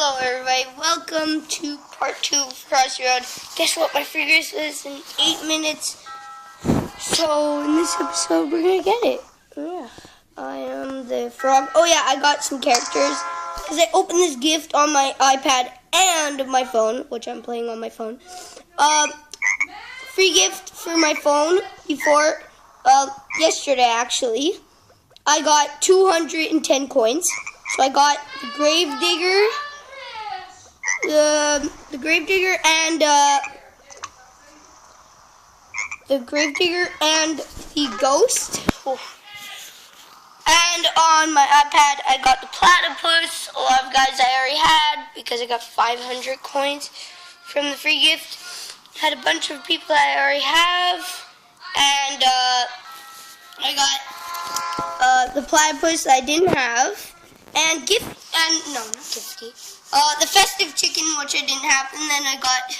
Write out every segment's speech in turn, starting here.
Hello everybody, welcome to part 2 of Crossy. Guess what, my free gift is in 8 minutes. So in this episode we're gonna get it. Yeah, I am the frog. Oh yeah, I got some characters because I opened this gift on my iPad and my phone, which I'm playing on my phone. Free gift for my phone before, yesterday actually. I got 210 coins. So I got the Gravedigger, the Gravedigger and the Ghost. Oh. And on my iPad, I got the Platypus. A lot of guys I already had because I got 500 coins from the free gift. Had a bunch of people that I already have, and I got the Platypus that I didn't have. And the festive chicken, which I didn't have, and then I got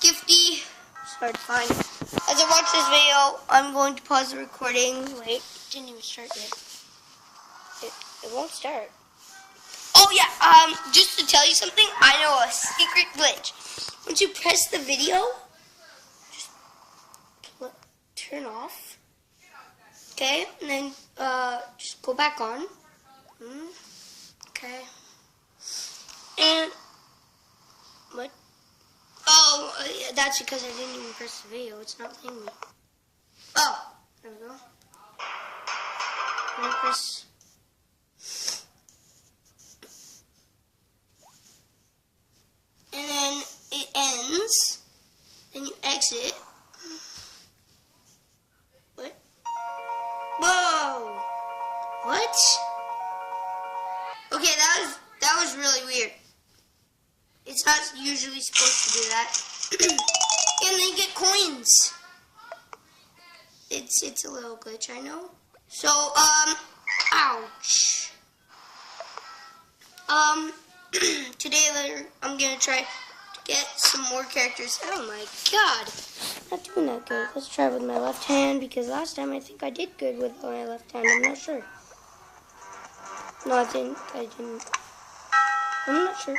Gifty. It's hard to find. As I watch this video, I'm going to pause the recording. Wait, it didn't even start yet. It won't start. Oh yeah, just to tell you something, I know a secret glitch. Once you press the video, just turn off. Okay, and then just go back on. Okay. And what? Oh, yeah, that's because I didn't even press the video. It's not playing me. Oh, there we go. I'm gonna press. And then it ends. Then you exit. What? Whoa! What? Okay, that was really weird. It's not usually supposed to do that. And then you get coins. It's a little glitch, I know. So, ouch. Today I'm gonna try to get some more characters. Oh my god. Not doing that good. Let's try with my left hand because last time I think I did good with my left hand. I'm not sure. No, I didn't. I'm not sure.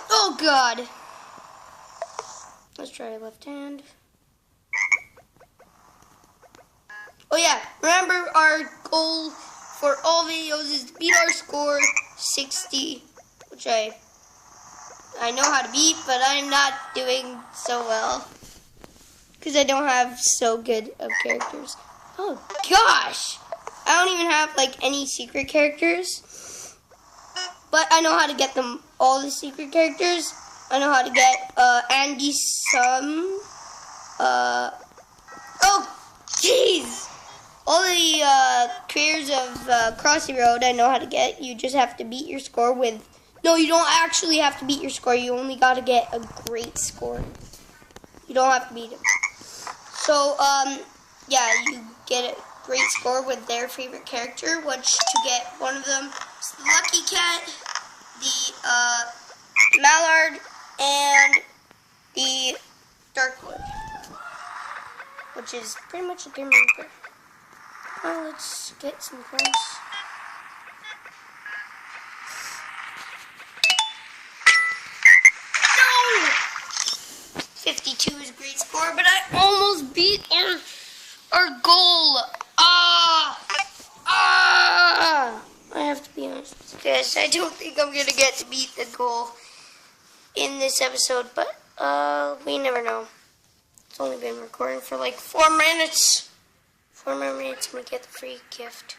Oh, God. Let's try left hand. Oh, yeah. Remember, our goal for all videos is to beat our score 60, which I know how to beat, but I'm not doing so well because I don't have so good of characters. Oh, gosh. I don't even have, like, any secret characters. But I know how to get them, all the secret characters. I know how to get, Andy some. Oh, jeez! All the, creators of, Crossy Road I know how to get. You just have to beat your score with... No, you don't actually have to beat your score. You only got to get a great score. You don't have to beat it. So, yeah, you get it. Great score with their favorite character, which to get one of them is the Lucky Cat, the Mallard, and the Darkwood, which is pretty much a Grim Reaper. Well, let's get some coins. No! 52 is a great score, but I almost beat our goal. I have to be honest with you guys. I don't think I'm gonna get to beat the goal in this episode, but we never know. It's only been recording for like 4 minutes. 4 more minutes and we get the free gift.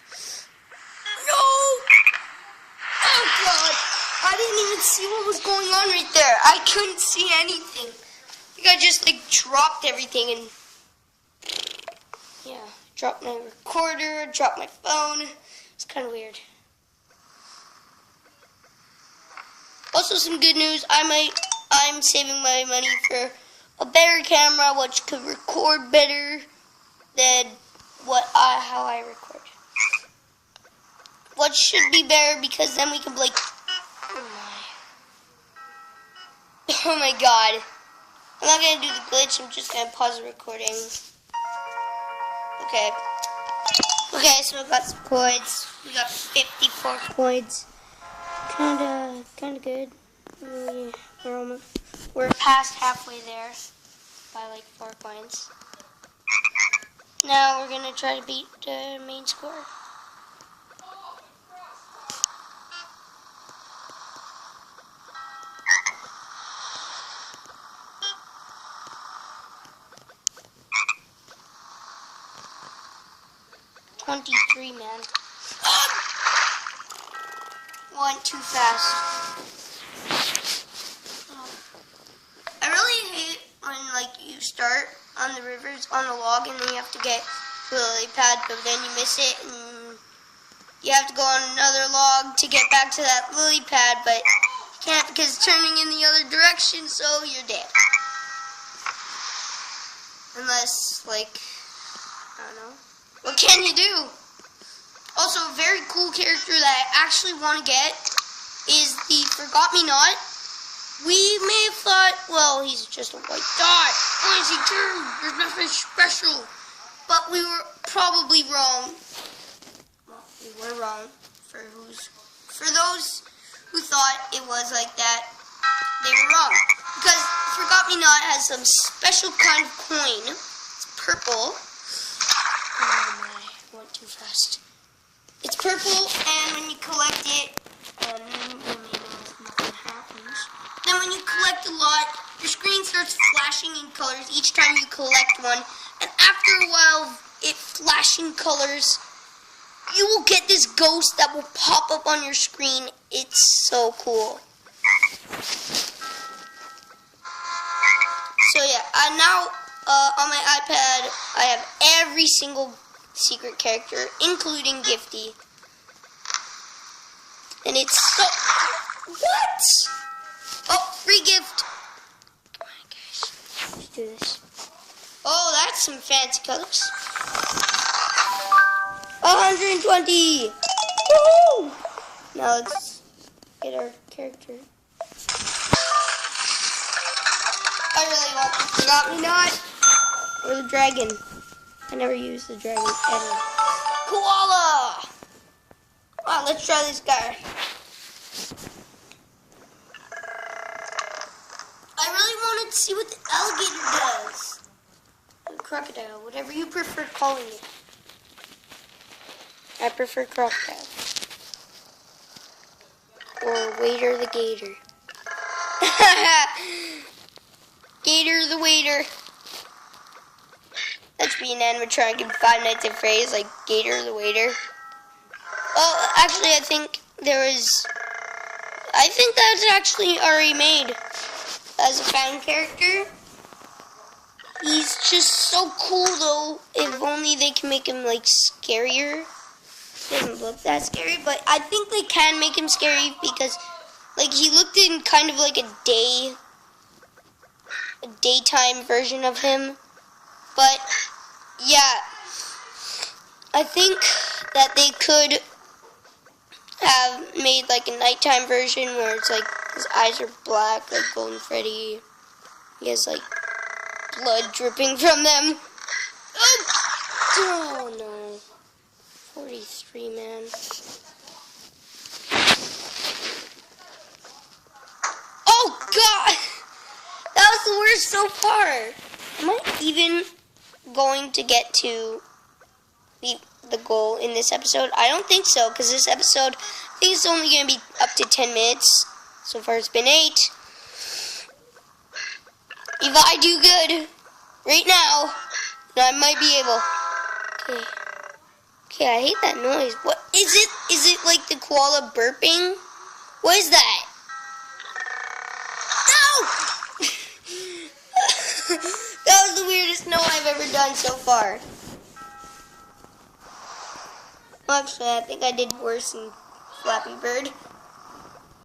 No! Oh god! I didn't even see what was going on right there. I couldn't see anything. I think I just like dropped everything and yeah. Dropped my recorder, dropped my phone. It's kind of weird. Also, some good news. I'm saving my money for a better camera, which could record better than how I record. What should be better because then we can like. Oh my god! I'm not gonna do the glitch. I'm just gonna pause the recording. Okay. Okay, so we got some coins. We got 54 coins. Kinda kind of good. We're past halfway there by like 4 points. Now we're gonna try to beat the main score. $23, man. Went too fast. I really hate when like you start on the rivers on the log and then you have to get to the lily pad, but then you miss it and you have to go on another log to get back to that lily pad, but you can't because it's turning in the other direction, so you're dead. Unless, like, I don't know. What can you do? Also, a very cool character that I actually want to get is the Forgot-Me-Not. We may have thought, well, he's just a white dot. What is he doing? There's nothing special. But we were probably wrong. Well, we were wrong. For those who thought it was like that, they were wrong. Because Forgot-Me-Not has some special kind of coin. It's purple. Oh my, went too fast. It's purple, and when you collect it, nothing happens. Then when you collect a lot, your screen starts flashing in colors each time you collect one. And after a while, it flashing colors, you will get this ghost that will pop up on your screen. It's so cool. So yeah, now on my iPad, I have every single secret character, including Gifty. And it's so... What? Oh, free gift. Come on, guys. Let's do this. Oh, that's some fancy colors. 120. Woo! Now let's get our character. I really want the Forgot-Me-Not or the dragon. I never use the dragon ever. Koala! Wow, let's try this guy. I really wanted to see what the alligator does. Or crocodile, whatever you prefer calling it. I prefer crocodile. Or waiter the gator. Gator the waiter. That should be an animatronic in 5 Nights at Freddy's, like Gator the waiter. Oh, actually, I think that's actually already made as a fan character. He's just so cool, though. If only they can make him, like, scarier. He doesn't look that scary, but I think they can make him scary because, like, he looked in kind of like a daytime version of him. But, yeah, I think that they could have made, like, a nighttime version where it's, like, his eyes are black, like Golden Freddy. He has, like, blood dripping from them. Oh, no. 43, man. Oh, God! That was the worst so far. Am I even going to get to the goal in this episode? I don't think so, because this episode, I think it's only going to be up to 10 minutes. So far it's been 8. If I do good right now, then I might be able. Okay, I hate that noise. What is it? Is it like the koala burping? What is that? No! That was the weirdest no I've ever done so far. Well, actually, I think I did worse than Flappy Bird.